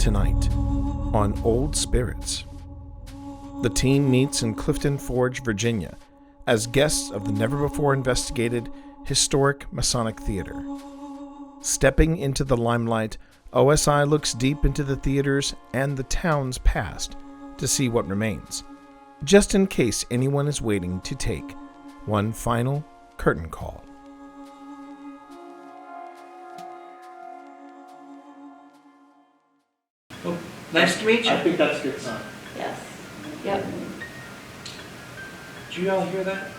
Tonight on Old Spirits. The team meets in Clifton Forge, Virginia, as guests of the never-before-investigated Historic Masonic Theater. Stepping into the limelight, OSI looks deep into the theater's and the town's past to see what remains, just in case anyone is waiting to take one final curtain call. Well, nice to meet you. I think that's a good sign. Yes. Yep. Did you all hear that?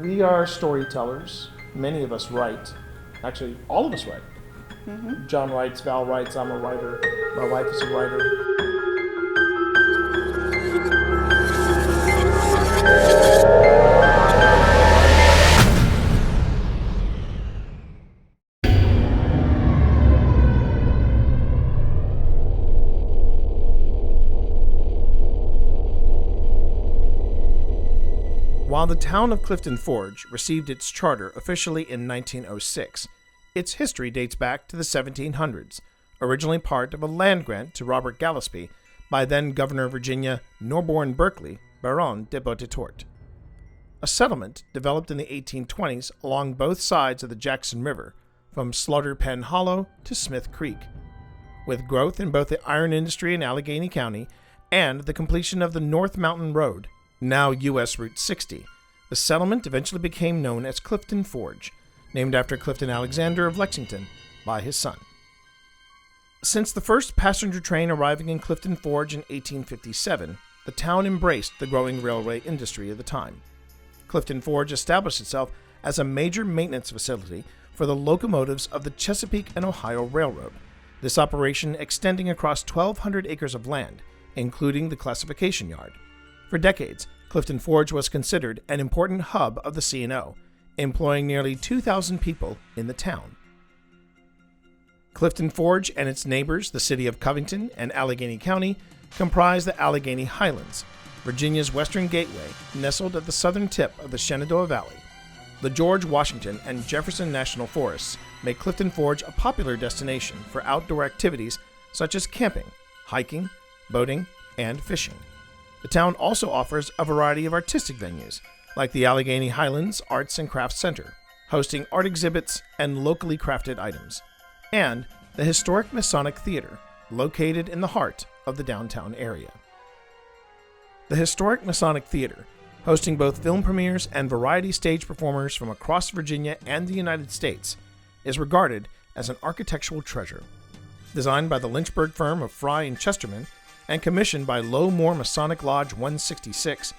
We are storytellers. Many of us write. Actually, all of us write. Mm-hmm. John writes, Val writes, I'm a writer. My wife is a writer. While the town of Clifton Forge received its charter officially in 1906, its history dates back to the 1700s, originally part of a land grant to Robert Gillespie by then-Governor of Virginia Norborne Berkeley, Baron de Beautetort. A settlement developed in the 1820s along both sides of the Jackson River, from Slaughter Pen Hollow to Smith Creek. With growth in both the iron industry in Allegheny County and the completion of the North Mountain Road, now U.S. Route 60, the settlement eventually became known as Clifton Forge, named after Clifton Alexander of Lexington by his son. Since the first passenger train arriving in Clifton Forge in 1857, the town embraced the growing railway industry of the time. Clifton Forge established itself as a major maintenance facility for the locomotives of the Chesapeake and Ohio Railroad, this operation extending across 1,200 acres of land, including the classification yard. For decades, Clifton Forge was considered an important hub of the C&O, employing nearly 2,000 people in the town. Clifton Forge and its neighbors, the city of Covington and Allegheny County, comprise the Allegheny Highlands, Virginia's western gateway, nestled at the southern tip of the Shenandoah Valley. The George Washington and Jefferson National Forests make Clifton Forge a popular destination for outdoor activities such as camping, hiking, boating, and fishing. The town also offers a variety of artistic venues, like the Allegheny Highlands Arts and Crafts Center, hosting art exhibits and locally crafted items, and the Historic Masonic Theater, located in the heart of the downtown area. The Historic Masonic Theater, hosting both film premieres and variety stage performers from across Virginia and the United States, is regarded as an architectural treasure. Designed by the Lynchburg firm of Fry and Chesterman, and commissioned by Lowmore Masonic Lodge 166,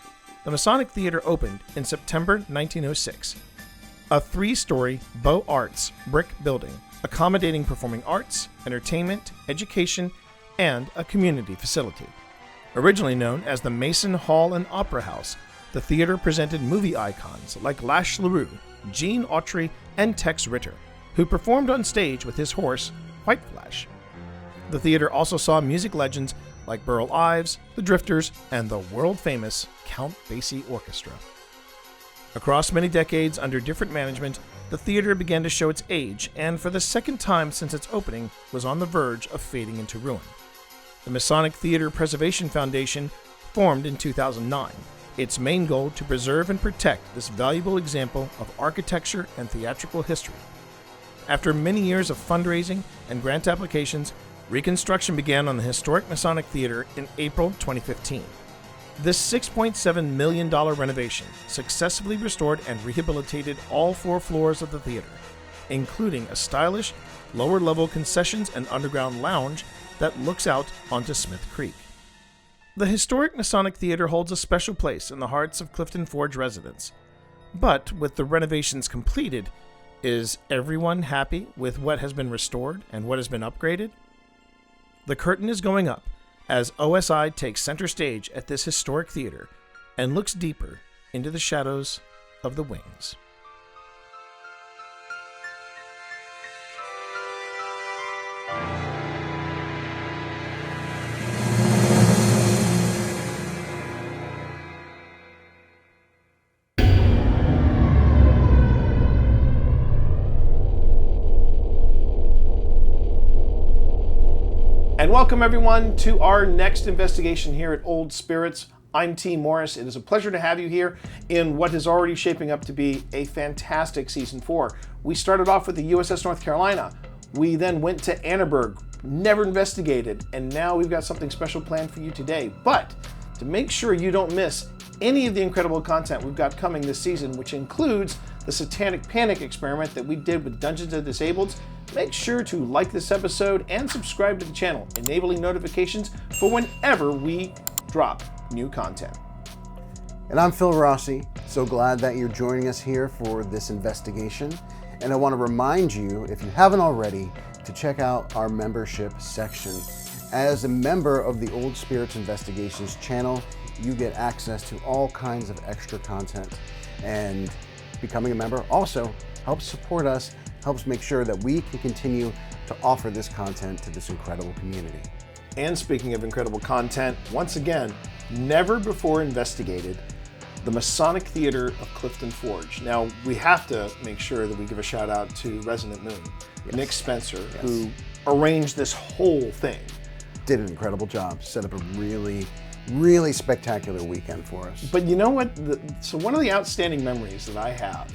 the Masonic Theater opened in September 1906. A three-story Beaux Arts brick building, accommodating performing arts, entertainment, education, and a community facility. Originally known as the Mason Hall and Opera House, the theater presented movie icons like Lash LaRue, Gene Autry, and Tex Ritter, who performed on stage with his horse, White Flash. The theater also saw music legends like Burl Ives, the Drifters, and the world-famous Count Basie Orchestra. Across many decades under different management, the theater began to show its age, and for the second time since its opening, was on the verge of fading into ruin. The Masonic Theater Preservation Foundation formed in 2009, its main goal to preserve and protect this valuable example of architecture and theatrical history. After many years of fundraising and grant applications, reconstruction began on the Historic Masonic Theater in April 2015. This $6.7 million renovation successfully restored and rehabilitated all 4 floors of the theater, including a stylish, lower-level concessions and underground lounge that looks out onto Smith Creek. The Historic Masonic Theater holds a special place in the hearts of Clifton Forge residents. But with the renovations completed, is everyone happy with what has been restored and what has been upgraded? The curtain is going up as OSI takes center stage at this historic theater and looks deeper into the shadows of the wings. And welcome everyone to our next investigation here at Old Spirits. I'm T. Morris. It is a pleasure to have you here in what is already shaping up to be a fantastic season 4. We started off with the USS North Carolina. We then went to Annaberg, never investigated, and now we've got something special planned for you today. But to make sure you don't miss any of the incredible content we've got coming this season, which includes the Satanic Panic experiment that we did with Dungeons of Disabled, make sure to like this episode and subscribe to the channel, enabling notifications for whenever we drop new content. And I'm Phil Rossi. So glad that you're joining us here for this investigation. And I want to remind you, if you haven't already, to check out our membership section. As a member of the Old Spirits Investigations channel, you get access to all kinds of extra content. And becoming a member also helps support us, helps make sure that we can continue to offer this content to this incredible community. And speaking of incredible content, once again, never before investigated, the Masonic Theater of Clifton Forge. Now, we have to make sure that we give a shout out to Resident Moon, Yes. Nick Spencer, Yes. who arranged this whole thing. Did an incredible job, set up a really spectacular weekend for us. But you know what? So one of the outstanding memories that I have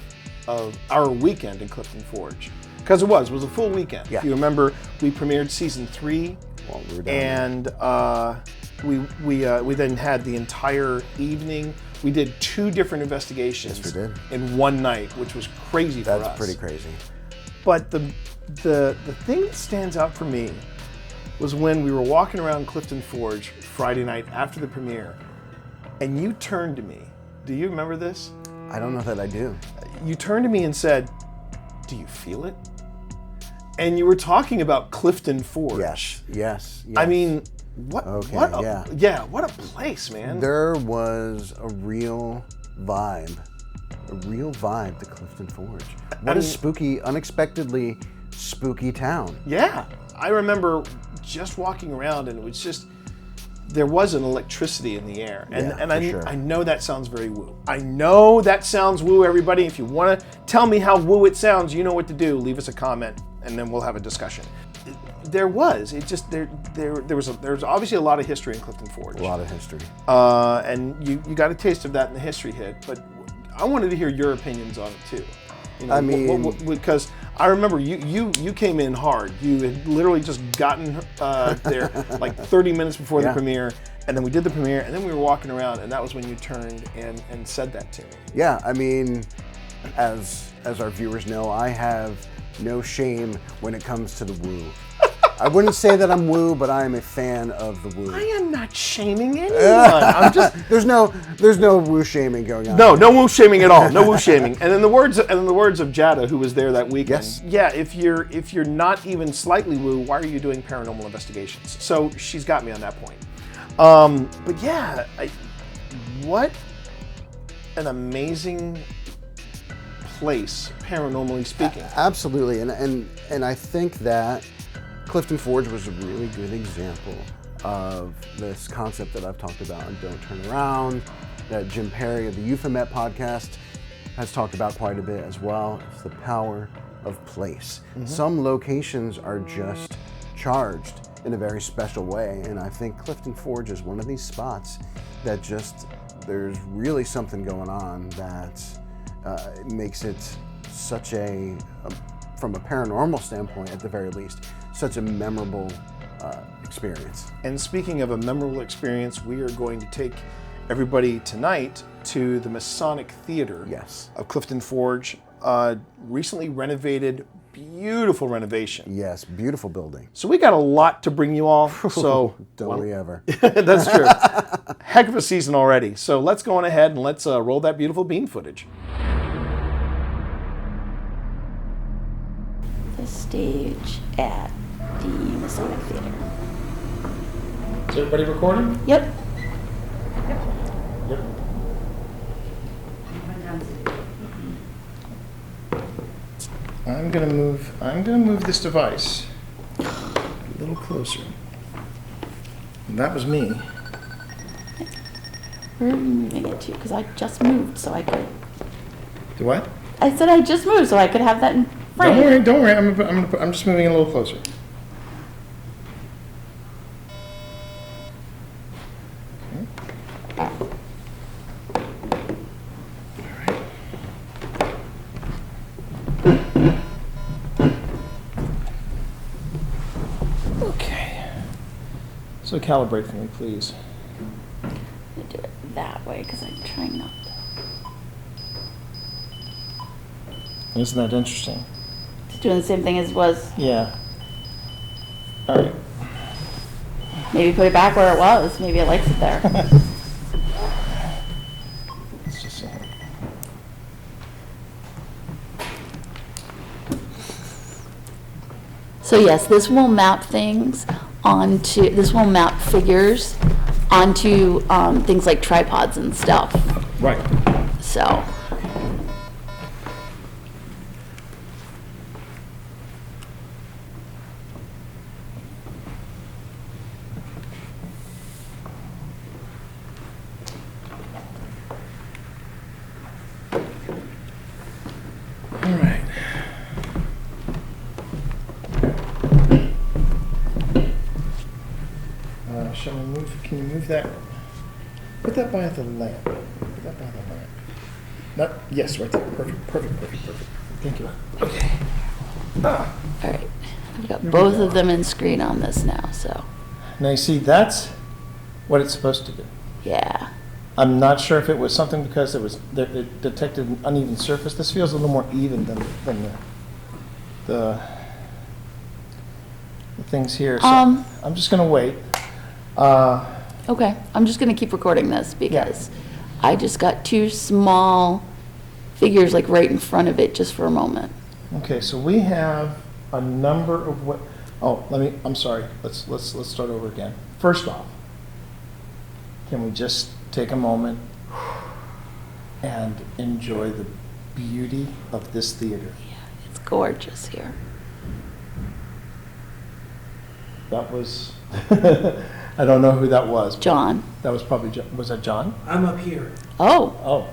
of our weekend in Clifton Forge, because it was a full weekend. Yeah. If you remember, we premiered season 3, While we were down there. and we then had the entire evening. We did 2 different investigations Yes, we did. in one night, which was crazy for us. That's pretty crazy. But the thing that stands out for me was when we were walking around Clifton Forge Friday night after the premiere, and you turned to me. Do you remember this? I don't know that I do. You turned to me and said, "Do you feel it?" And you were talking about Clifton Forge. Yes. I mean, what a place, man. There was a real vibe to Clifton Forge. What a spooky, unexpectedly spooky town. Yeah, I remember just walking around, and it was just, there was an electricity in the air. And, Yeah, and for I, sure. I know that sounds very woo. I know that sounds woo, everybody. If you want to tell me how woo it sounds, you know what to do. Leave us a comment, and then we'll have a discussion. There was obviously a lot of history in Clifton Forge. A lot of history. And you got a taste of that in the history hit, but I wanted to hear your opinions on it too. You know, I mean, because I remember you came in hard. You had literally just gotten there like 30 minutes before the Yeah. premiere, and then we did the premiere, and then we were walking around, and that was when you turned and said that to me. Yeah, I mean, as our viewers know, I have no shame when it comes to the woo. I wouldn't say that I'm woo, but I am a fan of the woo. I am not shaming anyone. I'm just There's no woo shaming going on. no woo shaming at all. No woo shaming. And in the words of Jada, who was there that weekend, Yes. yeah, if you're not even slightly woo, why are you doing paranormal investigations? So she's got me on that point. But yeah, what an amazing place, paranormally speaking. Absolutely, and I think that Clifton Forge was a really good example of this concept that I've talked about in Don't Turn Around, that Jim Perry of the Euphomet podcast has talked about quite a bit as well. It's the power of place. Some locations are just charged in a very special way, and I think Clifton Forge is one of these spots that just, there's really something going on that makes it such a, from a paranormal standpoint at the very least, such a memorable experience. And speaking of a memorable experience, we are going to take everybody tonight to the Masonic Theater Yes. of Clifton Forge. Recently renovated, beautiful renovation. Yes, beautiful building. So we got a lot to bring you all. So Don't we ever? That's true. Heck of a season already. So let's go on ahead and let's roll that beautiful bean footage. The stage at the Masonic Theater. Is everybody recording? Yep. Yep. I'm gonna move this device a little closer. And that was me. Where are you moving it to? Because I just moved, so I could. Do what? I said I just moved, so I could have that in frame. Don't worry. I'm just moving it a little closer. Okay. So calibrate for me, please. I'm gonna do it that way because I'm trying not to. Isn't that interesting? It's doing the same thing as was. Yeah. All right. Maybe put it back where it was. Maybe it likes it there. Let's just see. So yes, this will map things onto, this will map figures onto things like tripods and stuff. Right. So. All right. Shall we move? Can you move that? Put that by the lamp. Put that by the lamp. Not, yes, right there. Perfect, perfect, perfect, perfect. Thank you. Okay. All right. I've got both of them in screen on this now, so. Now you see, that's what it's supposed to do. Yeah. I'm not sure if it was something because it detected an uneven surface. This feels a little more even than the things here. So I'm just going to wait. Okay. I'm just going to keep recording this because I just got two small figures like right in front of it just for a moment. Okay, so we have a number of what. Oh, I'm sorry. Let's start over again. First off, can we just take a moment and enjoy the beauty of this theater? Yeah, it's gorgeous here. That was, I don't know who that was. John. That was probably, was that John? I'm up here. Oh, Oh,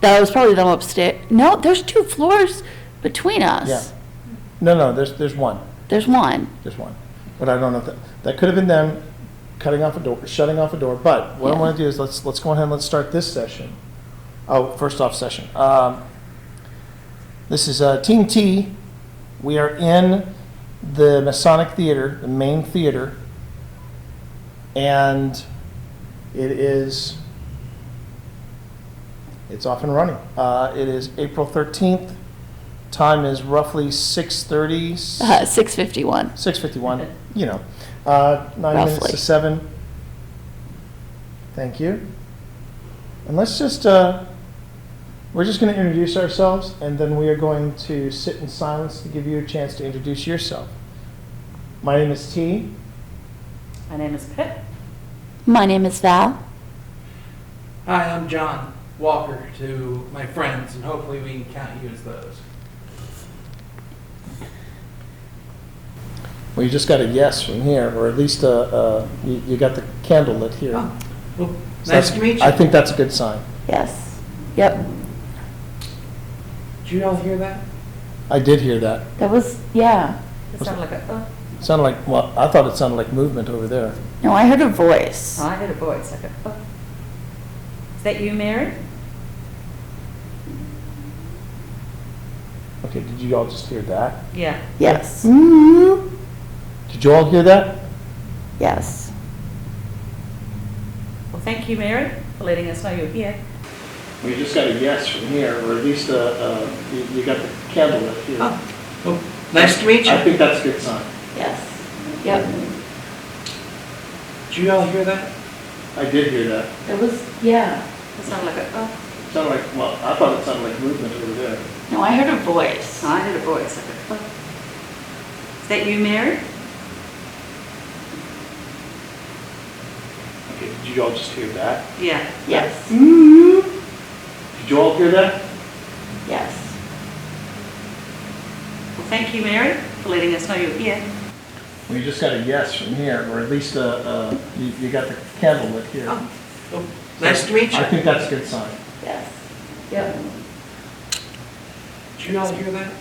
that was probably them upstairs. No, there's 2 floors between us. yeah. No, there's one. There's one. There's one. But I don't know if that could have been them shutting off a door. But what I Yeah. want to do is let's go ahead and let's start this session. Oh, first off session. This is Team T. We are in the Masonic Theater, the main theater, and it's off and running. It is April 13th. Time is roughly 6:30. 6:51. 6:51, 9 minutes Roughly. to 7. Thank you. And let's just, we're just going to introduce ourselves, and then we are going to sit in silence to give you a chance to introduce yourself. My name is T. My name is Pitt. My name is Val. Hi, I'm John Walker to my friends, and hopefully we can count you as those. Well, you just got a yes from here, or at least you got the candle lit here. Oh, well, So nice to meet you. I think that's a good sign. Yes. Yep. Did you all hear that? I did hear that. That was, yeah. It sounded like a, It sounded like, well, I thought it sounded like movement over there. No, I heard a voice. I heard a voice, like a, is that you, Mary? Okay, did you all just hear that? Yeah. Yes. Did you all hear that? Yes. Well, thank you, Mary, for letting us know you're here. We just got a yes from here, or at least you got the candle lit here. oh, well, nice to meet you. I think that's a good sign. Yes. Yep. Did you all hear that? I did hear that. That was, yeah. It sounded like a, It sounded like, well, I thought it sounded like movement over there. No, I heard a voice. I heard a voice, like a, is that you, Mary? Okay, did you all just hear that? Yeah. Yes. Did you all hear that? Yes. Well, thank you, Mary, for letting us know you're here. We just got a yes from here, or at least you got the candle lit here. Oh, well, nice to meet you. I think that's a good sign. Yes. Yep. Did you all hear that?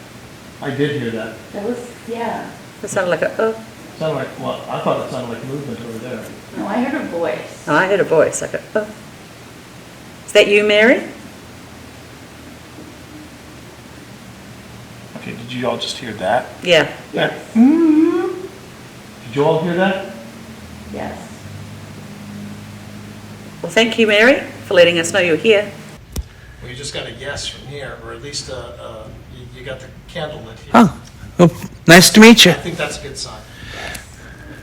I did hear that. That was, yeah. It sounded like a, It sounded like, well, I thought it sounded like movement over there. No, I heard a voice. I heard a voice, like a, is that you, Mary? Okay, did you all just hear that? Yeah. Did you all hear that? Yes. Well, thank you, Mary, for letting us know you're here. Well, you just got a yes from here, or at least you got the candle lit here. Oh, well, nice to meet you. I think that's a good sign.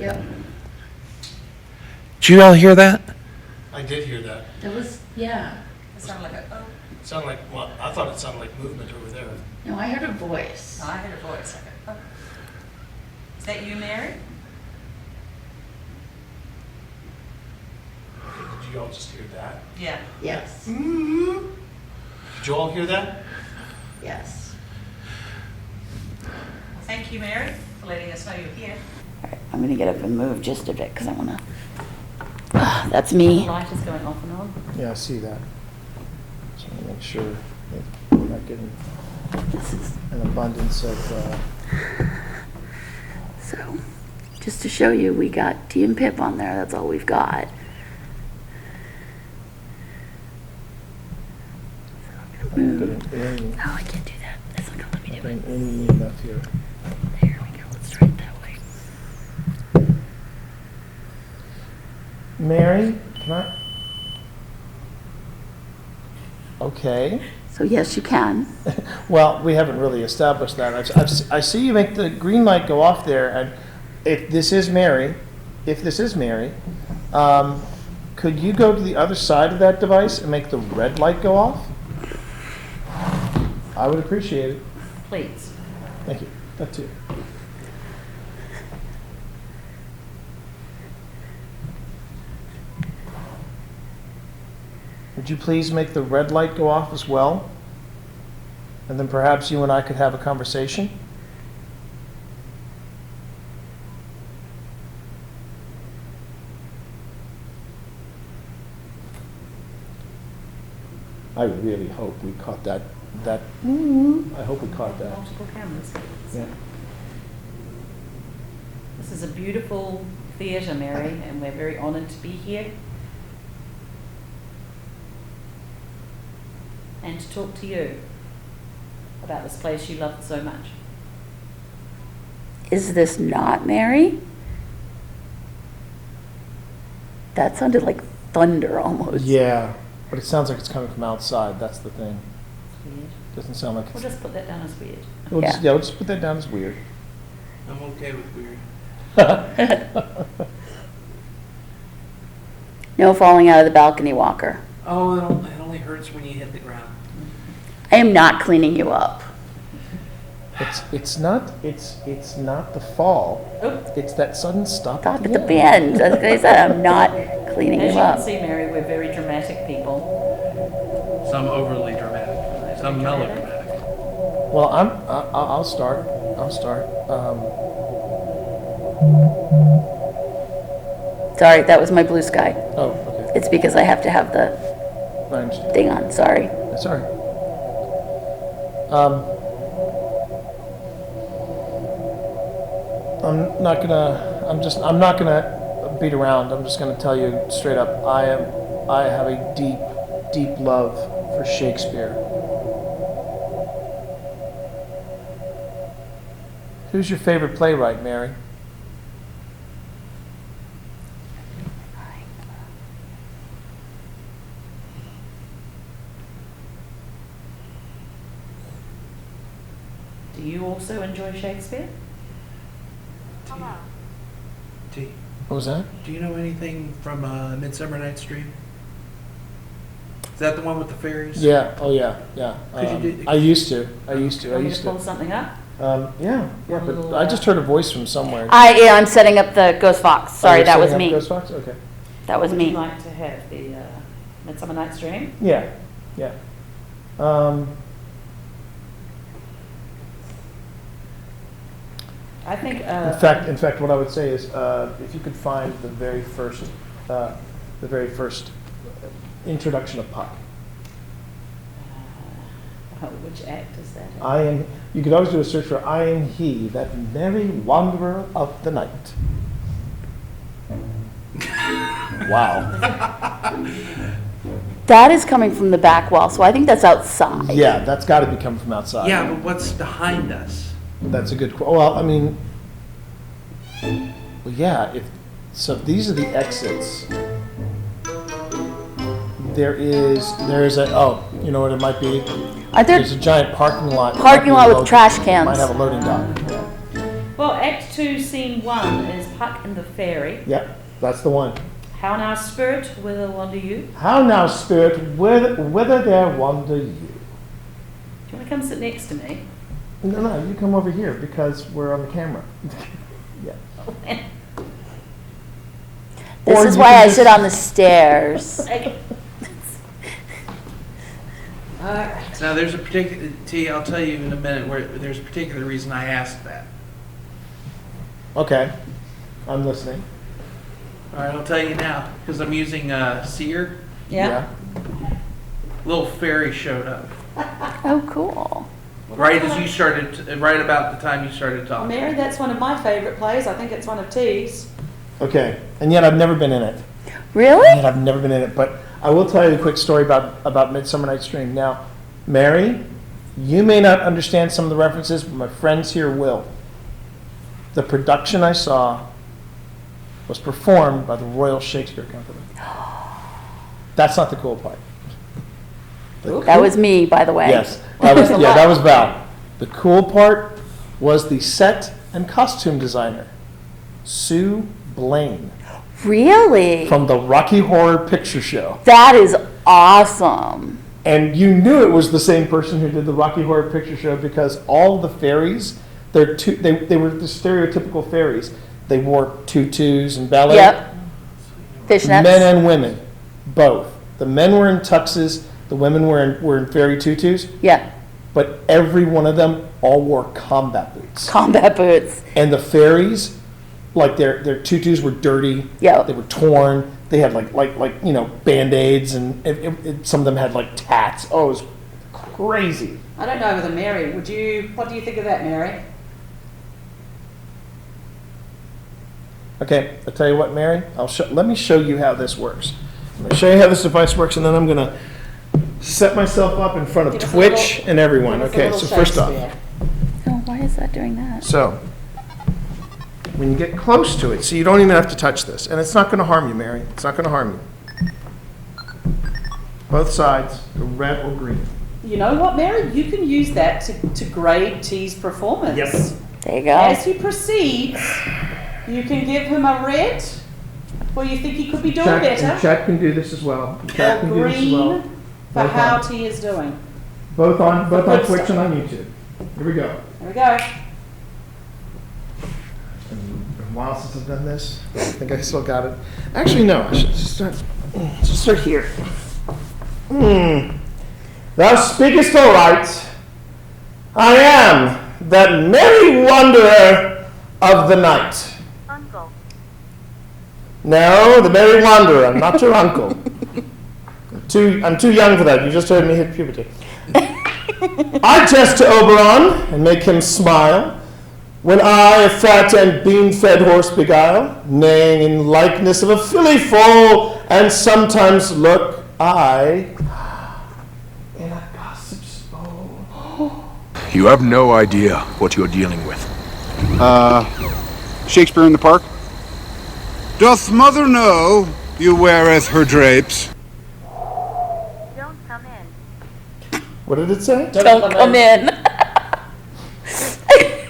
Yep. Did you all hear that? I did hear that. It was, yeah. It sounded like a, oh, It sounded like, well, I thought it sounded like movement over there. No, I heard a voice. I heard a voice. Oh. Is that you, Mary? Did you all just hear that? Yeah. Yes. Did you all hear that? Yes. Well, thank you, Mary, for letting us know you're here. All right, I'm gonna get up and move just a bit because I wanna. That's me. The light is going off and on. Yeah, I see that. Just want to make sure that we're not getting This is an abundance of, so. Just to show you, we got T and Pip on there. That's all we've got. getting No, I can't do that. That's not gonna let me do it. any enough here. There we go. Let's try it that way. Mary, can I? Okay. So yes, you can. Well, we haven't really established that. I see you make the green light go off there, and if this is Mary, could you go to the other side of that device and make the red light go off? I would appreciate it. Please. Thank you. That too. Would you please make the red light go off as well? And then perhaps you and I could have a conversation? I really hope we caught that. I hope we caught that. Multiple cameras. Yeah. This is a beautiful theatre, Mary, and we're very honoured to be here. And to talk to you about this place you loved so much. Is this not Mary? That sounded like thunder almost. Yeah, but it sounds like it's coming from outside. That's the thing. It's weird. Doesn't sound like We'll it's. just put that down as weird. We'll Yeah. we'll just put that down as weird. I'm okay with weird. No falling out of the balcony, Walker. Oh, it only hurts when you hit the ground. I am not cleaning you up. It's not the fall. Oh. It's that sudden stop. Stop at the bend. As I said, I'm not cleaning As you you can up. see, Mary, we're very dramatic people. Some overly dramatic, some melodramatic. Well, I'll start. Sorry, that was my blue sky. Oh, okay. It's because I have to have the I understand. thing on. Sorry. That's all right. I'm not gonna beat around. I'm just gonna tell you straight up. I have a deep, deep love for Shakespeare. Who's your favorite playwright, Mary? Do you also enjoy Shakespeare? T, What was that? do you know anything from Midsummer Night's Dream? Is that the one with the fairies? Yeah. Oh, yeah. Yeah. Could you do- I used to. Want me to pull something up? Yeah. One But little, I just heard a voice from somewhere. I'm setting up the Ghost Fox. Sorry, you're that was setting up me. Ghost Fox? Okay. That was Would you me. like to have the Midsummer Night's Dream? Yeah. Yeah. I think. In fact, what I would say is, if you could find the very first introduction of Puck. Which act is that? You could always do a search for I am he, that merry wanderer of the night. Wow. That is coming from the back wall, so I think that's outside. Yeah, that's got to be coming from outside. Yeah, but what's behind us? That's a good. Well, I mean, Well, yeah. So these are the exits. There's a, oh, you know what it might be? There's a giant parking lot. Parking lot with trash cans. Might have a loading dock. Well, Act 2, Scene 1 is Puck and the Fairy. Yep, that's the one. How now, Spirit, whither wander you? How now, Spirit, whither there wander you? Do you want to come sit next to me? No, you come over here because we're on the camera. Yeah. This Or is you why can I just- sit on the stairs. Alright. Now, there's a particular, T, I'll tell you in a minute, where there's a particular reason I asked that. Okay, I'm listening. All right, I'll tell you now, because I'm using Seer. Yeah? Little fairy showed up. Oh, cool. Right as you started, right about the time you started Well, talking. Mary, that's one of my favourite plays. I think it's one of T's. Okay, and yet I've never been in it. Really? And I've never been in it, but I will tell you a quick story about Midsummer Night's Dream. Now, Mary, you may not understand some of the references, but my friends here will. The production I saw was performed by the Royal Shakespeare Company. That's not the cool part. That was me, by the way. Yes, that was Val. The cool part was the set and costume designer, Sue Blaine, Really? from the Rocky Horror Picture Show. That is awesome. And you knew it was the same person who did the Rocky Horror Picture Show because all the fairies, they were the stereotypical fairies. They wore tutus and ballet. Yep. Fishnets. Men and women, both. The men were in tuxes, the women were in fairy tutus, Yeah. but every one of them all wore combat boots. Combat boots. And the fairies, like their tutus were dirty. Yep. They were torn. They had like Band-Aids, and some of them had like tats. Oh, it was crazy. I don't know whether Mary, what do you think of that, Mary? Okay, I'll tell you what, Mary. Let me show you how this works. I'm going to show you how this device works, and then I'm going to set myself up in front of Give us a Twitch little- and everyone. give us a Okay, little so first off, Shakespeare. Oh, why is that doing that? so when you get close to it, so you don't even have to touch this, and it's not going to harm you, Mary. It's not going to harm you. Both sides, the red or green. You know what, Mary? You can use that to grade T's performance. Yep. There you go. As he proceeds, you can give him a red, or you think he could be doing better, Chat can do this as well. Chat or can do this as well. green for Both how on. T is doing. Both on good Twitch stuff. and on YouTube. Here we go. There we go. Been a while since I've done this. I think I still got it. Actually, no. I should just start here. Thou speakest aright. I am that merry wanderer of the night. Uncle. No, the merry wanderer. I'm not your uncle. I'm too young for that. You just heard me hit puberty. I jest to Oberon and make him smile. When I a fat and bean-fed horse beguile, neighing in likeness of a filly foal, and sometimes look I in a gossip's bowl. You have no idea what you're dealing with. Shakespeare in the Park. Doth mother know you weareth her drapes? Don't come in. What did it say? Don't come in.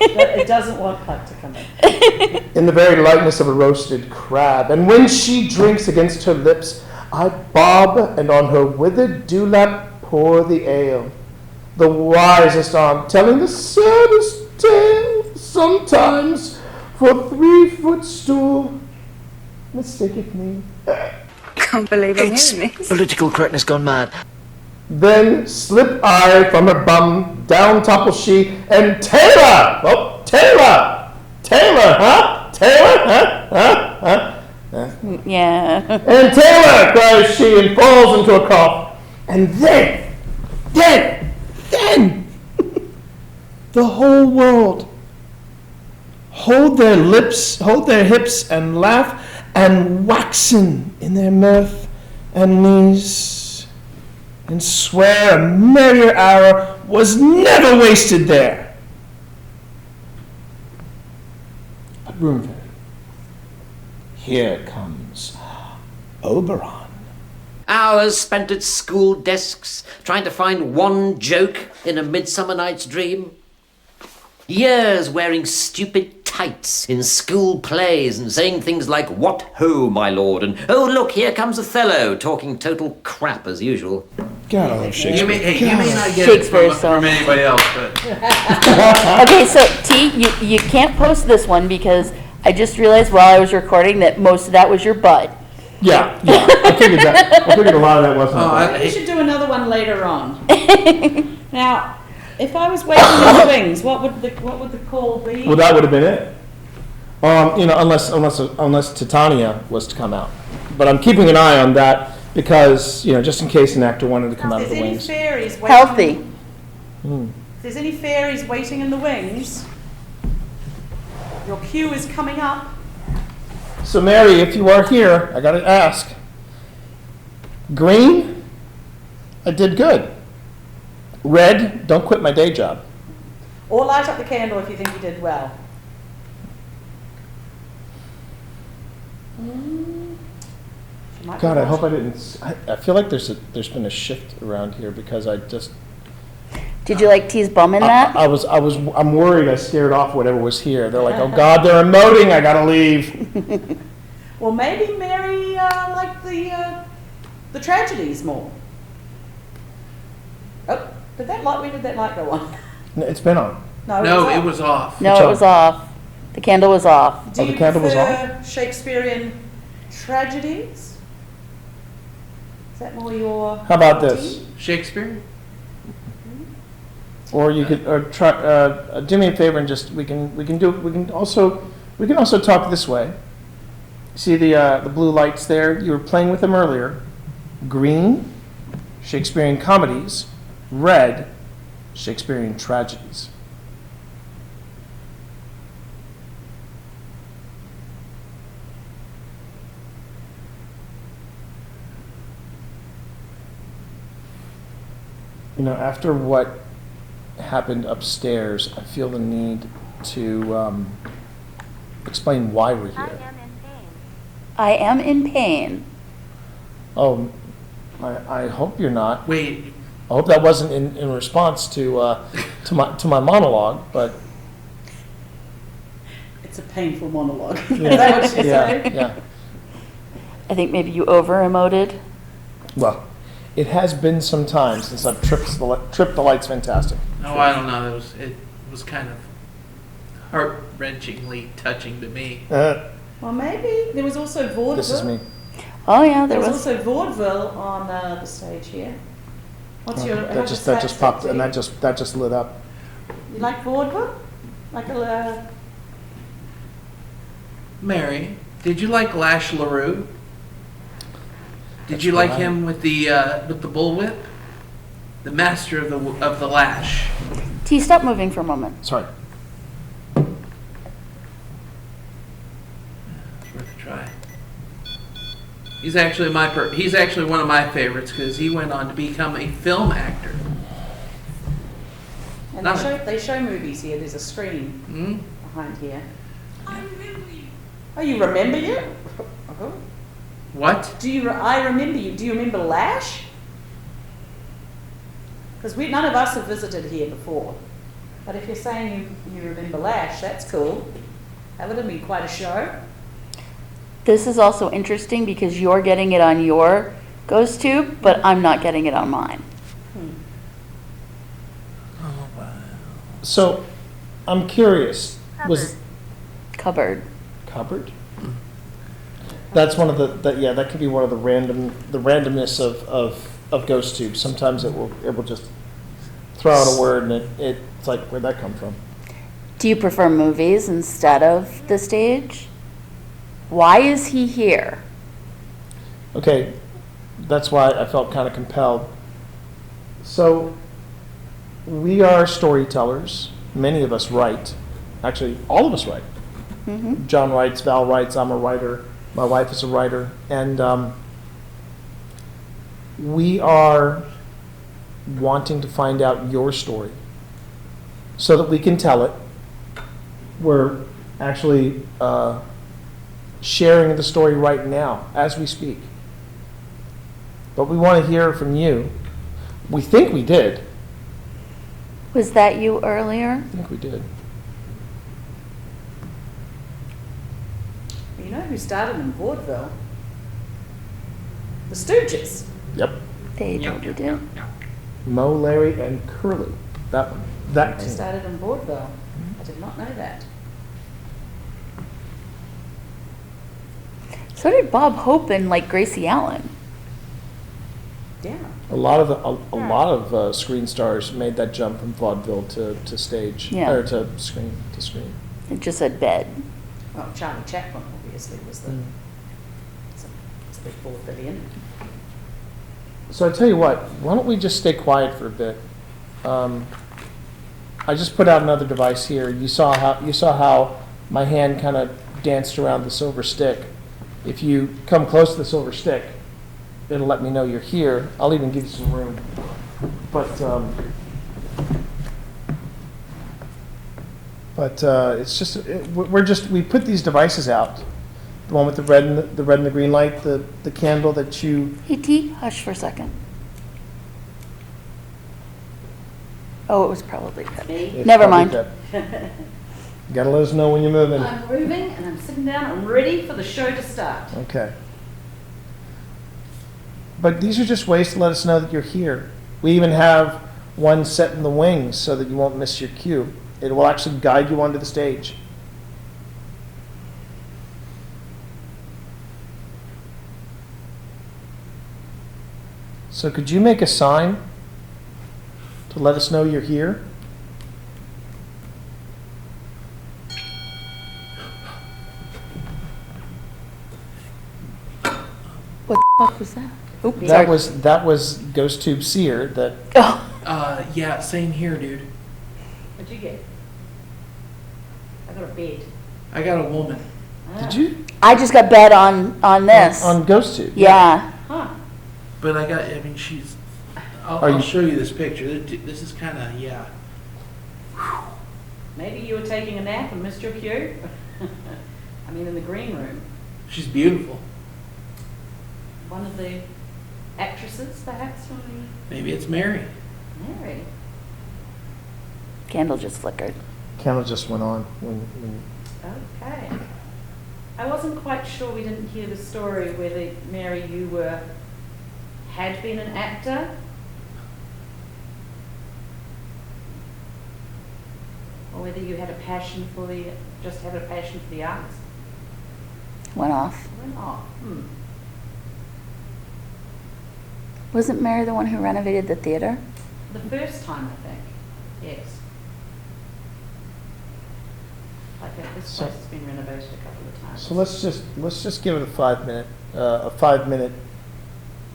It doesn't want Puck to come in. In the very likeness of a roasted crab. And when she drinks against her lips, I bob, and on her withered dewlap pour the ale. The wisest arm telling the saddest tale, sometimes for 3-foot stool mistaketh me. Can't believe I'm hearing this. Political correctness gone mad. Then slip I from her bum, down topples she, and Taylor! Oh, Taylor! Taylor, huh? Taylor, huh? Yeah. And Taylor, cries she, and falls into a cough. And then, the whole world hold their hips, and laugh, and waxen in their mirth and knees, and swear a merrier hour was never wasted there. But room fairy, Here comes Oberon. Hours spent at school desks trying to find one joke in A Midsummer Night's Dream. Years wearing stupid tights in school plays and saying things like, "What ho, my lord," and "Oh, look, here comes Othello," talking total crap as usual. God, I love Shakespeare. You may not get it from anybody else, but... Okay, so T, you can't post this one because I just realized while I was recording that most of that was your butt. Yeah. I figured a lot of that wasn't. We should do another one later on. Now, if I was waiting in the wings, what would the call be? Well, that would have been it. Unless Titania was to come out. But I'm keeping an eye on that because, just in case an actor wanted to come out of the wings. If there's any fairies waiting, Healthy. If there's any fairies waiting in the wings, your cue is coming up. So, Mary, if you are here, I got to ask. Green, I did good. Red, don't quit my day job. Or light up the candle if you think you did well. God, I hope I didn't. I feel like there's been a shift around here because I just. Did you like T's bum in that? I'm worried. I scared off whatever was here. They're like, oh God, they're emoting. I gotta leave. Well, maybe Mary liked the tragedies more. Oh, where did that light go on? No, it's been on. No, it was off. No, it was off. The candle was off. Do the candle was prefer Shakespearean tragedies? Is that more your? How about this? Shakespeare? Or you could, or try. Do me a favor and just we can also talk this way. See the blue lights there? You were playing with them earlier. Green, Shakespearean comedies. Red, Shakespearean tragedies. After what happened upstairs, I feel the need to explain why we're here. I am in pain. Oh, I hope you're not. Wait. I hope that wasn't in response to my monologue, but It's a painful monologue. yeah, Is that what she said? yeah. I think maybe you over-emoted. Well, it has been some time since I've tripped the lights fantastic. Oh, I don't know. It was kind of heart-wrenchingly touching to me. Well, maybe there was also vaudeville. This is me. Oh yeah, There was also vaudeville on the stage here. What's your? That just popped and that just lit up. You like vaudeville? Like a. Mary, did you like Lash LaRue? Did you like him with the bullwhip? The master of the lash. T, stop moving for a moment. Sorry. It's worth a try. He's actually one of my favorites because he went on to become a film actor. And they show movies here. There's a screen behind here. I remember you. Oh, you remember you? What? I remember you. Do you remember Lash? Because none of us have visited here before. But if you're saying you remember Lash, that's cool. That would have been quite a show. This is also interesting because you're getting it on your ghost tube, but I'm not getting it on mine. Oh, wow. So, I'm curious. Was Cupboard. Cupboard? That's one of that could be one of the randomness of ghost tubes. Sometimes it will just throw out a word and it's like, where'd that come from? Do you prefer movies instead of the stage? Why is he here? Okay, that's why I felt kind of compelled. So, we are storytellers. Many of us write. Actually, all of us write. Mm-hmm. John writes, Val writes, I'm a writer. My wife is a writer. And we are wanting to find out your story so that we can tell it. We're actually sharing the story right now as we speak. But we want to hear from you. We think we did. Was that you earlier? I think we did. You know who started in vaudeville? The Stooges. Yep. They totally did. Mo, Larry, and Curly. That one. That They team. started in vaudeville. I did not know that. So did Bob Hope and like Gracie Allen. Yeah. A lot of screen stars made that jump from vaudeville to stage, Yeah. or to screen to screen. It just said bed. Well, Charlie Chaplin obviously was the it's the vaudevillian. So I tell you what, why don't we just stay quiet for a bit? I just put out another device here. You saw how my hand kind of danced around the silver stick. If you come close to the silver stick, it'll let me know you're here. I'll even give you some room. But it's just we put these devices out. The one with the red and the green light, the candle that you. Hey T, hush for a second. Oh, it was probably that. It's Never probably mind. that. You gotta let us know when you're moving. I'm moving and I'm sitting down. I'm ready for the show to start. Okay. But these are just ways to let us know that you're here. We even have one set in the wings so that you won't miss your cue. It will actually guide you onto the stage. So could you make a sign to let us know you're here? What the fuck was that? Oops, That was Ghost Tube Seer that Yeah, same here, dude. What'd you get? I got a bed. I got a woman. did you I just got bed on this. on Ghost Tube? Yeah. Huh. But I mean, she's. Are I'll you- show you this picture. This is kind of, yeah. Maybe you were taking a nap and missed your cue. I mean, in the green room. She's beautiful. One of the actresses, perhaps, from Maybe it's Mary. the Mary. Candle just flickered. Camera just went on when Okay. I wasn't quite sure, we didn't hear the story whether, Mary, you had been an actor. Or whether you had a passion for just had a passion for the arts. Went off. Went off. Wasn't Mary the one who renovated the theater? The first time, I think. Yes. Like this place has been renovated a couple of times. So let's just give it a 5-minute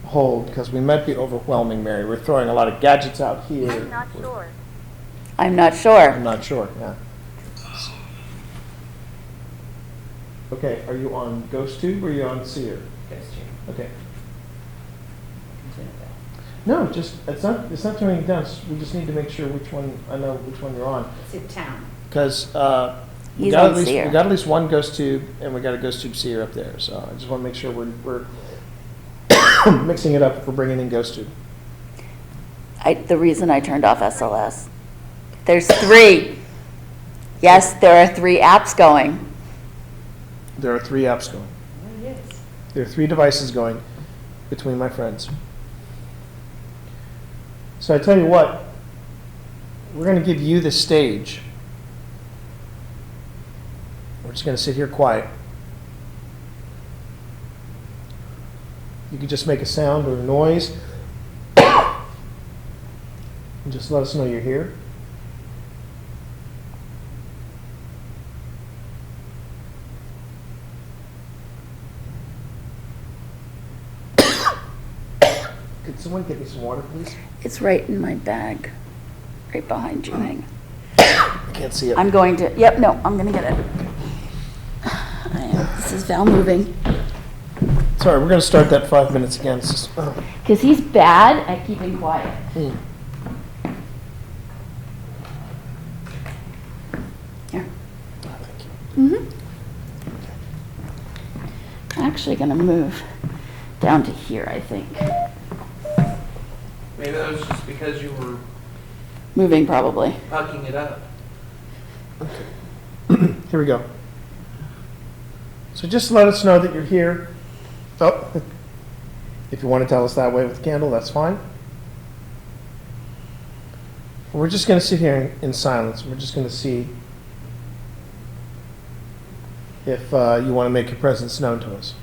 hold, because we might be overwhelming Mary. We're throwing a lot of gadgets out here. I'm not sure. I'm not sure. I'm not sure. Yeah. Okay. Are you on Ghost Tube or are you on Seer? Ghost Tube. Okay. Turn it down. No, it's not turning it down. We just need to make sure I know which one you're on. It said town. Because we He's got on Seer. at least one Ghost Tube and we got a Ghost Tube Seer up there. So I just want to make sure we're mixing it up if we're bringing in Ghost Tube. The reason I turned off SLS. There's 3. Yes, there are 3 apps going. There are 3 apps going. Oh, yes. There are 3 devices going between my friends. So I tell you what, we're going to give you the stage. We're just going to sit here quiet. You could just make a sound or a noise and just let us know you're here. Could someone get me some water, please? It's right in my bag. Right behind you, hang. I can't see it. I'm going to, I'm going to get it. This is Val moving. Sorry, we're going to start that 5 minutes again. It's just, Because he's bad at keeping quiet. Here. thank you. actually gonna move down to here, I think. Maybe that was just because you were Moving probably. pucking it up. Here we go. So just let us know that you're here. Oh, if you want to tell us that way with the candle, that's fine. We're just going to sit here in silence. We're just going to see if you want to make your presence known to us.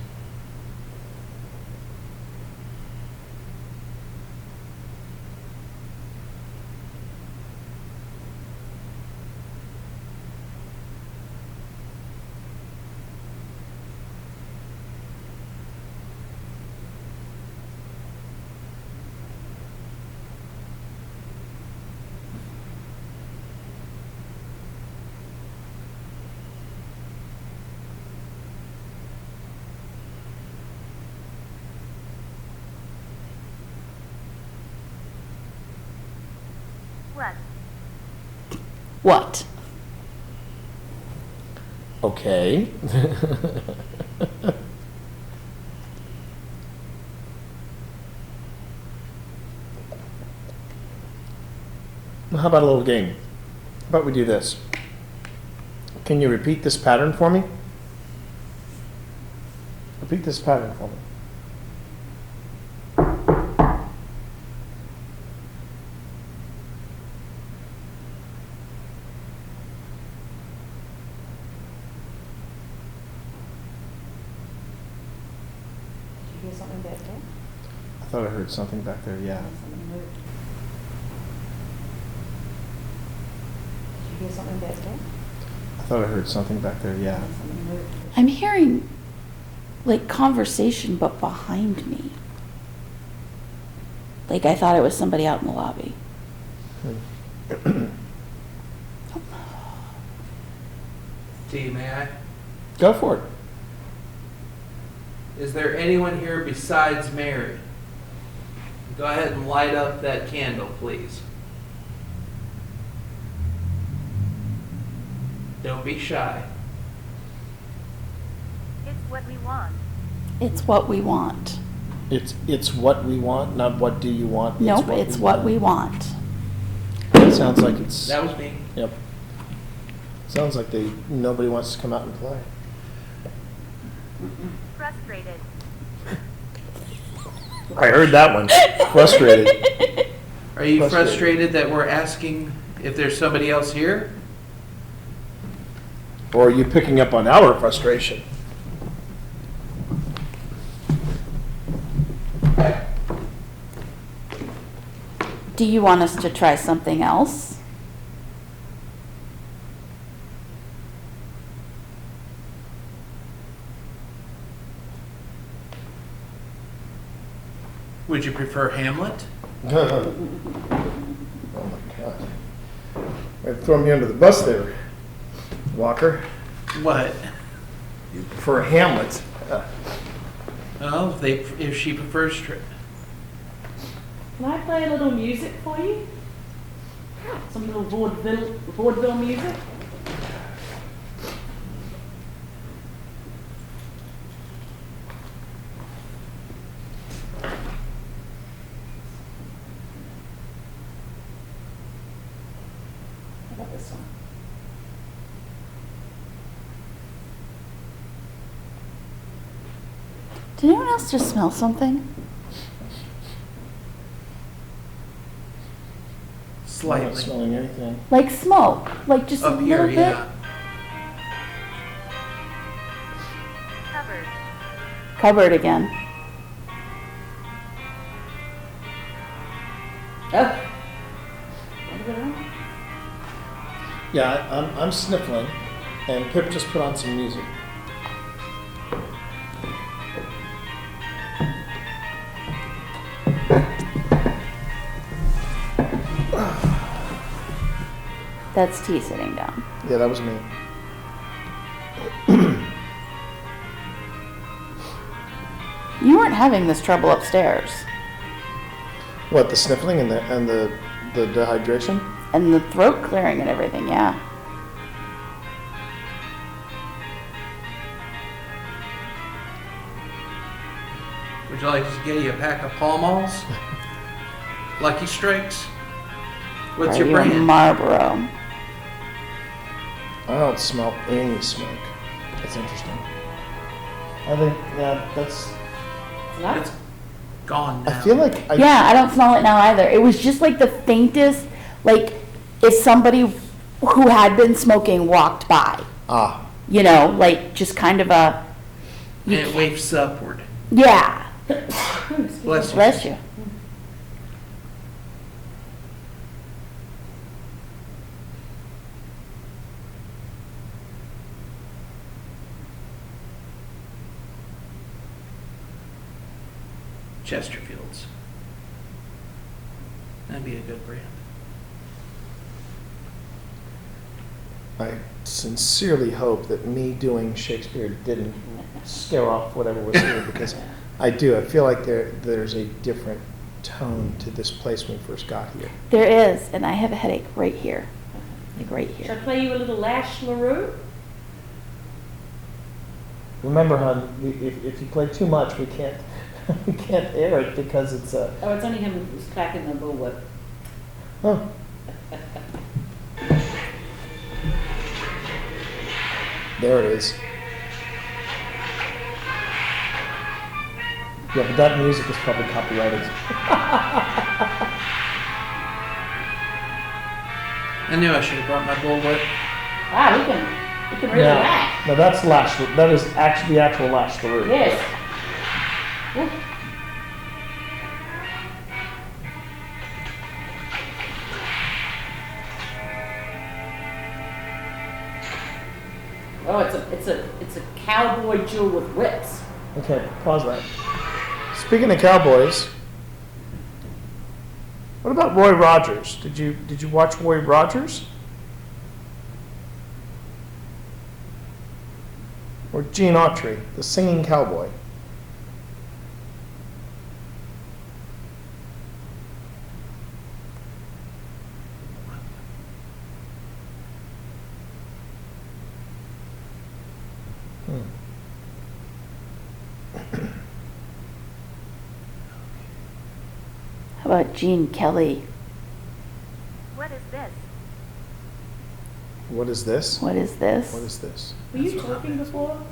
What? Okay. How about a little game? How about we do this? Can you repeat this pattern for me? Repeat this pattern for me. Something back there? I thought I heard something back there, yeah. Something moved. Did you hear something back there? I thought I heard something back there, yeah. Something moved. I'm hearing like conversation, but behind me. Like I thought it was somebody out in the lobby. T, may I? Go for it. Is there anyone here besides Mary? Go ahead and light up that candle, please. Don't be shy. It's what we want. It's what we want. It's what we want, not what do you want. Nope, it's what we want. It sounds like it's. That was me. Yep. Sounds like nobody wants to come out and play. Frustrated. I heard that one. Frustrated. Are you frustrated that we're asking if there's somebody else here? Or are you picking up on our frustration? Do you want us to try something else? Would you prefer Hamlet? Oh my God. I'd throw me under the bus there, Walker. What? You prefer Hamlet. Well, if she prefers... Can I play a little music for you? Some little vaudeville music? How about this one? Did anyone else just smell something? I'm Slightly. not smelling anything. Like smoke, like just a Up little here, bit? yeah. Covered. Cupboard again. Oh. Yeah, I'm sniffling, and Pip just put on some music. That's T sitting down. Yeah, that was me. You weren't having this trouble upstairs. What, the sniffling and the dehydration? And the throat clearing and everything, yeah. Would you like to get you a pack of Pall Malls? Lucky Strikes? What's Are your you a brand? Marlboro? I don't smell any smoke. That's interesting. I think, yeah, that's... It's gone now. I feel like Yeah, I don't smell it now either. It was just like the faintest, like if somebody who had been smoking walked by. You know, like just kind of a... And it wafts upward. Yeah. Bless you. Bless you. Chesterfields. That'd be a good brand. I sincerely hope that me doing Shakespeare didn't scare off whatever was here, because I feel like there's a different tone to this place when we first got here. There is, and I have a headache right here. Like right Should here. I play you a little Lash LaRue? Remember, hon, if you play too much, we can't we can't air it because it's a... Oh, it's only him who's clacking the bullwhip. Huh. There it is. Yeah, but that music is probably copyrighted. I knew I should have brought my bullwhip. Wow, we can really lash. No, that's Lash. That is actually the actual Lash LaRue. Yes. Ooh. Oh, it's a cowboy jewel with whips. Okay, pause that. Speaking of cowboys, what about Roy Rogers? Did you watch Roy Rogers? Or Gene Autry, the singing cowboy? How about Gene Kelly? What is this? What is this? What is this? What is this? Were you talking before,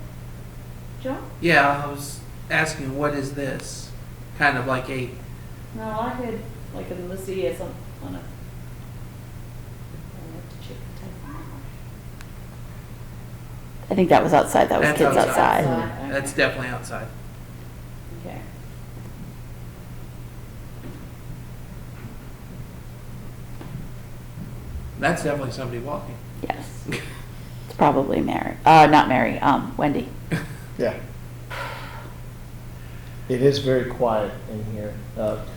John? Yeah, I was asking, what is this? Kind of like a... No, I heard like a Lizzie or something on it. I'll have to check the tape. I think that was outside. That was That's kids outside. outside. That's definitely outside. Okay. That's definitely somebody walking. Yes. It's probably Mary. Not Mary. Wendy. Yeah. It is very quiet in here.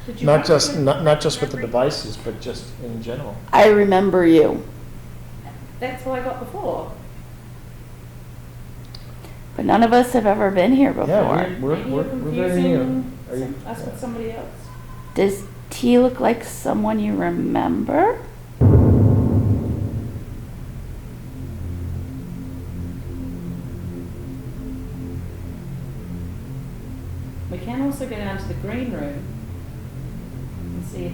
Did you Not watch just it? not just with the devices, but just in general. I remember you, That's what I got before. but none of us have ever been here before. Yeah, we're Maybe you're very new. confusing Are you? us with somebody else. Does T look like someone you remember? We can also go down to the green room and see if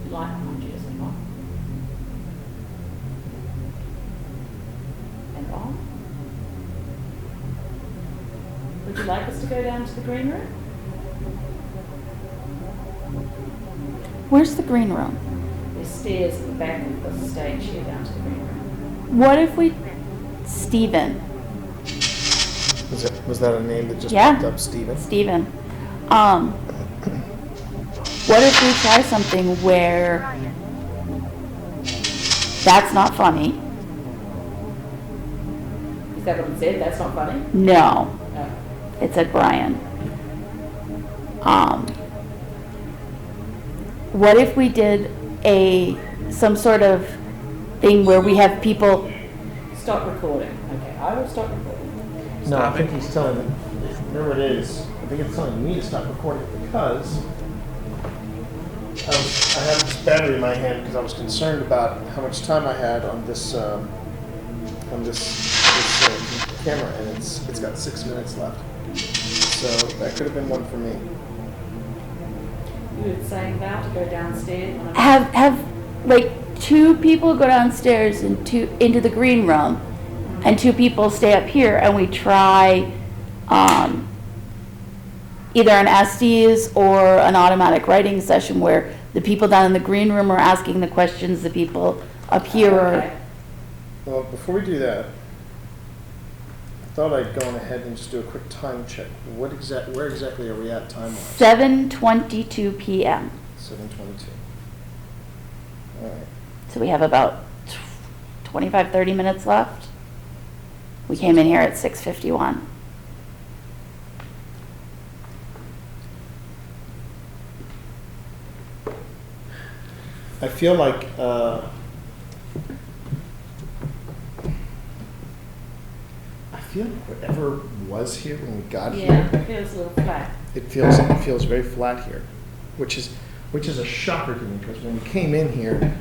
the light behind you is on. And on. Would you like us to go down to the green room? Where's the green room? There's stairs at the back of the stage here down to the green room. What if we... Stephen. Was that a name that just Yeah. popped up, Stephen? Stephen. What if we try something where that's not funny? Is that what it said? That's not funny? No. No. It said Brian. What if we did some sort of thing where we have people... Stop recording. Okay, I will stop recording. No, I Stop think it. he's telling me, whatever it is, I think it's telling me to stop recording because I had this battery in my hand because I was concerned about how much time I had on this camera, and it's got 6 minutes left. So that could have been one for me. You were saying about to go downstairs. Have like 2 people go downstairs and into the green room, and 2 people stay up here, and we try either an Estes or an automatic writing session where the people down in the green room are asking the questions, the people up here are. Well, before we do that, I thought I'd go on ahead and just do a quick time check. Where exactly are we at time-wise? 7:22 p.m. 7:22. All right. So we have about 25, 30 minutes left. We came in here at 6:51. I feel like whatever was here when we got Yeah, here, it feels a little flat. it feels very flat here, which is a shocker to me, because when we came in here,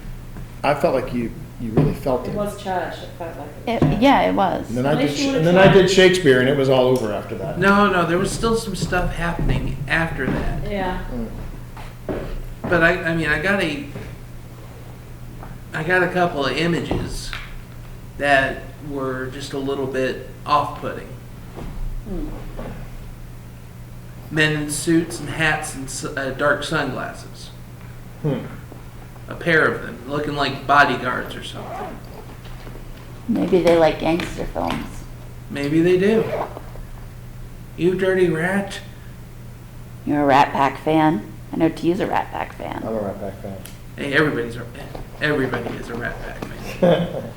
I felt like you really felt it. It was charged. It felt like it was charged. Yeah, it was. And then Unless I did Shakespeare, and it was all over after that. No, there was still some stuff happening after that. Yeah. But I mean, I got a couple of images that were just a little bit off-putting. Men in suits and hats and dark sunglasses. A pair of them, looking like bodyguards or something. Maybe they like gangster films. Maybe they do. You dirty rat. You're a Rat Pack fan? I know T's a Rat Pack fan. I'm a Rat Pack fan. Hey, everybody is a Rat Pack fan.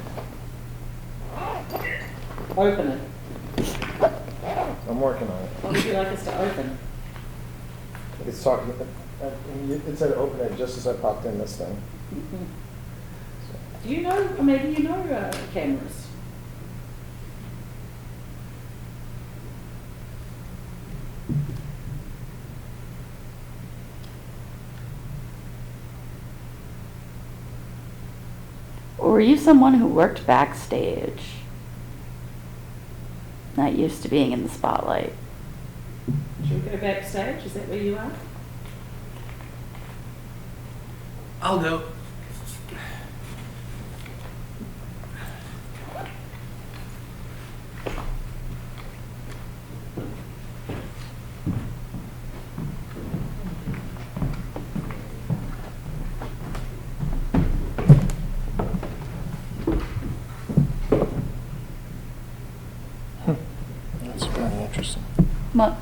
Open it. I'm working on it. What would you like us to open? It's talking. It said open it just as I popped in this thing. Do you know, or maybe you know cameras? Or were you someone who worked backstage? Not used to being in the spotlight. Should we go backstage? Is that where you are? I'll go. That's very interesting. What?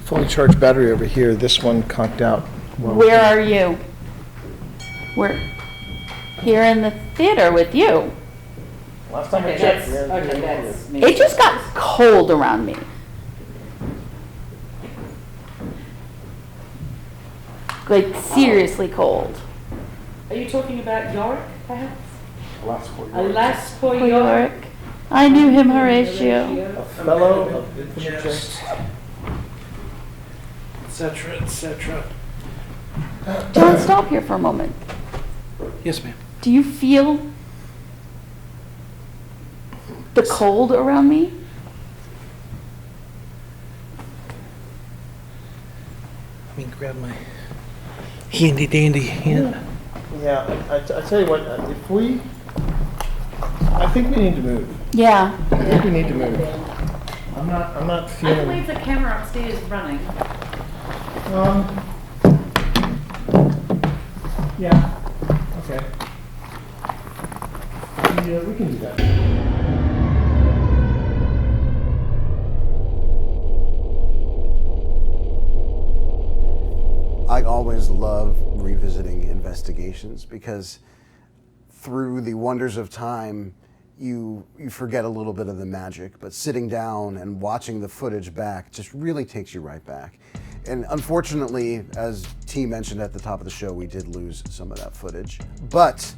Fully charged battery over here. This one conked out. Well, Where are you? We're here in the theater with you. Last time I Okay, checked, that's me. It just got cold around me. Like seriously cold. Are you talking about Yorick, perhaps? last for Alas for Yorick. Yorick. I knew him, Horatio. a fellow of infinite jest. Etc., etc. John, stop here for a moment. Yes, ma'am. Do you feel the cold around me? Let me grab my handy dandy hand. Yeah, I tell you what, I think we need to move. Yeah. I think we need to move. I'm not I feeling. believe the camera upstairs is running. Yeah. Okay. Yeah, we can do that. I always love revisiting investigations because through the wonders of time, you forget a little bit of the magic, but sitting down and watching the footage back just really takes you right back. And unfortunately, as T mentioned at the top of the show, we did lose some of that footage. But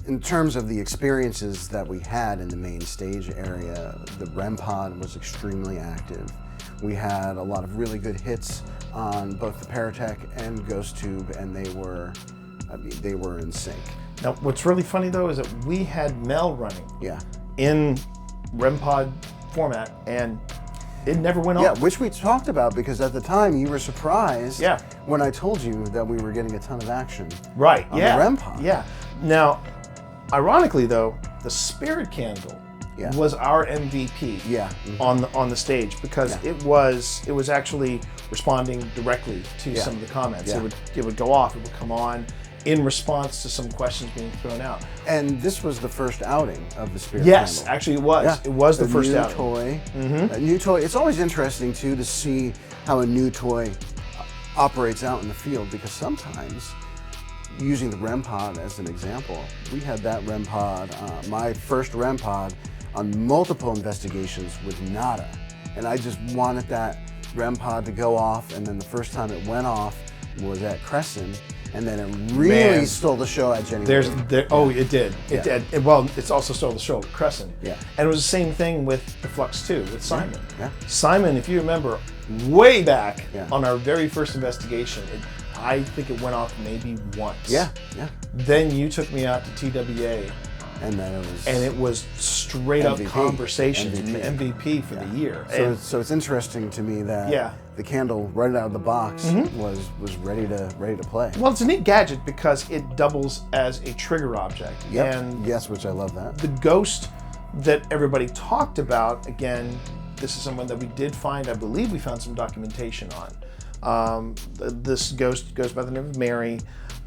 in terms of the experiences that we had in the main stage area, the REM pod was extremely active. We had a lot of really good hits on both the Paratech and Ghost Tube, and they were in sync. Now, what's really funny though is that we had Mel running Yeah. in REM pod format, and It never went Yeah, off. which we talked about because at the time you were surprised Yeah. when I told you that we were getting a ton of action. Right. On Yeah. the REM pod. Yeah. Now, ironically though, the spirit candle was our MVP on the stage because it was actually responding directly to some of the comments. Yeah. It would go off. It would come on in response to some questions being thrown out. And this was the first outing of the spirit Yes, candle. actually it was. Yeah. It was the first new outing. toy. A new toy. It's always interesting too to see how a new toy operates out in the field because sometimes, using the REM pod as an example, we had that REM pod, my first REM pod, on multiple investigations with nada, and I just wanted that REM pod to go off. And then the first time it went off was at Crescent, and then it really stole the show at Jenny. Oh, it did. It did. Well, it's also stole the show at Crescent. Yeah. And it was the same thing with the Flux 2, with Simon. Yeah. Simon, if you remember, way back Yeah. on our very first investigation, I think it went off maybe once. Yeah. Then you took me out to TWA. And then it was straight up MVP. conversations, MVP for the year. So it's interesting to me that the candle right out of the box was ready to play. Well, it's a neat gadget because it doubles as a trigger object. Yep. And yes, which I love that. the ghost that everybody talked about, again, this is someone that we did find, I believe we found some documentation on. This ghost goes by the name of Mary,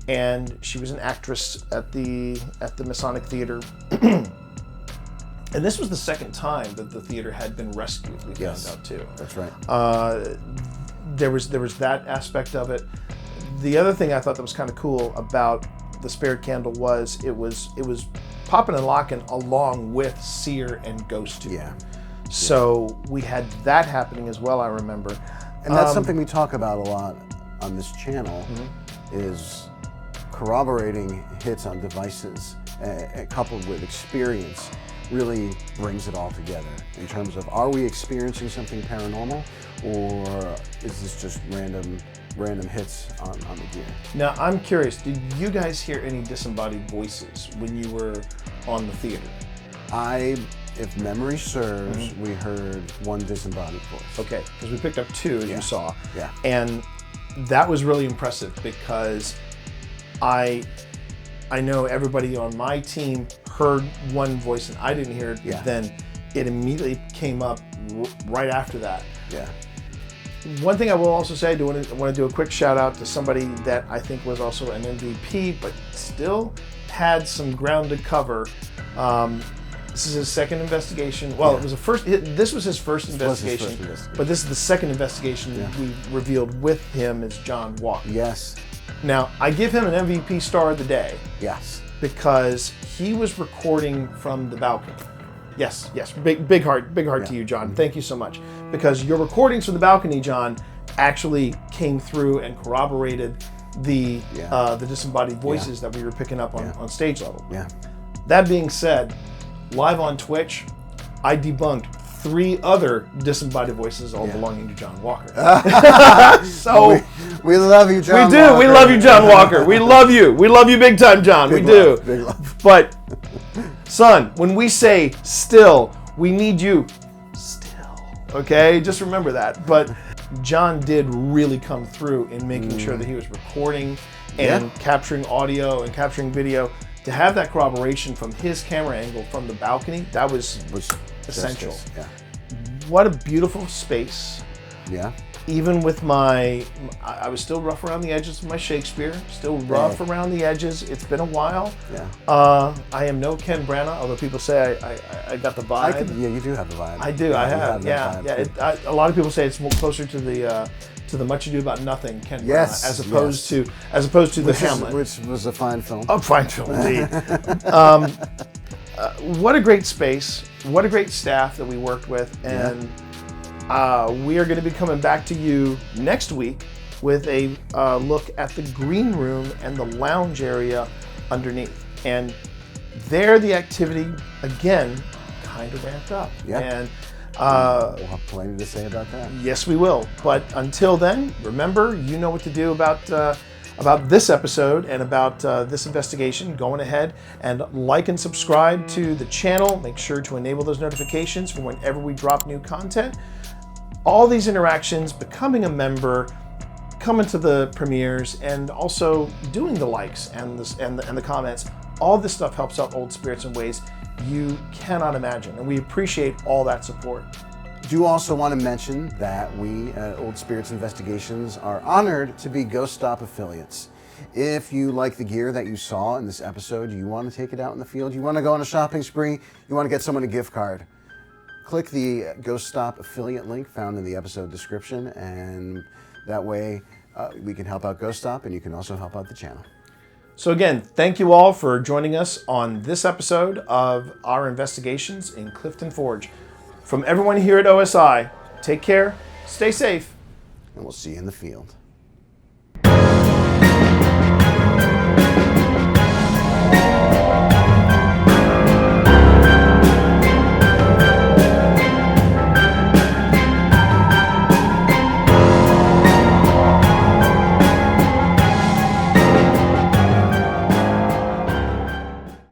and she was an actress at the Masonic Theater. And this was the second time that the theater had been rescued, we found out too. That's right. There was that aspect of it. The other thing I thought that was kind of cool about the spirit candle was it was popping and locking along with Seer and Ghost 2. Yeah. So we had that happening as well, I remember. And that's something we talk about a lot on this channel is corroborating hits on devices coupled with experience really brings it all together in terms of, are we experiencing something paranormal, or is this just random hits on the gear? Now, I'm curious, did you guys hear any disembodied voices when you were on the theater? If memory serves, we heard one disembodied voice. Okay, because we picked up two, as you saw. Yeah. And that was really impressive because I know everybody on my team heard one voice and I didn't hear it. Yeah. Then it immediately came up right after that. Yeah. One thing I will also say, I want to do a quick shout out to somebody that I think was also an MVP, but still had some ground to cover. This is his second investigation. Well, it was this was his first investigation, but this is the second investigation we revealed with him is John Walker. Yes. Now, I give him an MVP star of the day. Yes. Because he was recording from the balcony. Yes. Big heart to you, John. Thank you so much. Because your recordings from the balcony, John, actually came through and corroborated the disembodied voices that we were picking up on stage level. Yeah. That being said, live on Twitch, I debunked 3 other disembodied voices, all belonging to John Walker. So we love you, John. We do. Walker. We love you, John Walker. We love you. We love you big time, John. Big we love, do. big love. But, son, when we say still, we need you still. Okay? Just remember that. But John did really come through in making sure that he was recording and capturing audio and capturing video. To have that corroboration from his camera angle from the balcony, that was essential. Justice. Yeah. What a beautiful space. Yeah. Even with I was still rough around the edges of my Shakespeare, still rough around the edges. It's been a while. Yeah. I am no Ken Branagh, although people say I got the vibe. You do have the vibe. I do. I have. Yeah. A lot of people say it's more closer to the Much Ado About Nothing Ken Branagh, as opposed to the Hamlet, which was a fine film. A fine film indeed. What a great space! What a great staff that we worked with, and we are going to be coming back to you next week with a look at the green room and the lounge area underneath. And there, the activity again kind of ramped up. Yeah. And we'll have plenty to say about that. Yes, we will. But until then, remember, you know what to do about this episode and about this investigation. Going ahead and like and subscribe to the channel. Make sure to enable those notifications for whenever we drop new content. All these interactions, becoming a member, coming to the premieres, and also doing the likes and the comments, all this stuff helps out Old Spirits in ways you cannot imagine, and we appreciate all that support. Do also want to mention that we at Old Spirits Investigations are honored to be Ghost Stop affiliates. If you like the gear that you saw in this episode, you want to take it out in the field, you want to go on a shopping spree, you want to get someone a gift card, click the Ghost Stop affiliate link found in the episode description, and that way we can help out Ghost Stop, and you can also help out the channel. So again, thank you all for joining us on this episode of our investigations in Clifton Forge. From everyone here at OSI, take care, stay safe, and we'll see you in the field.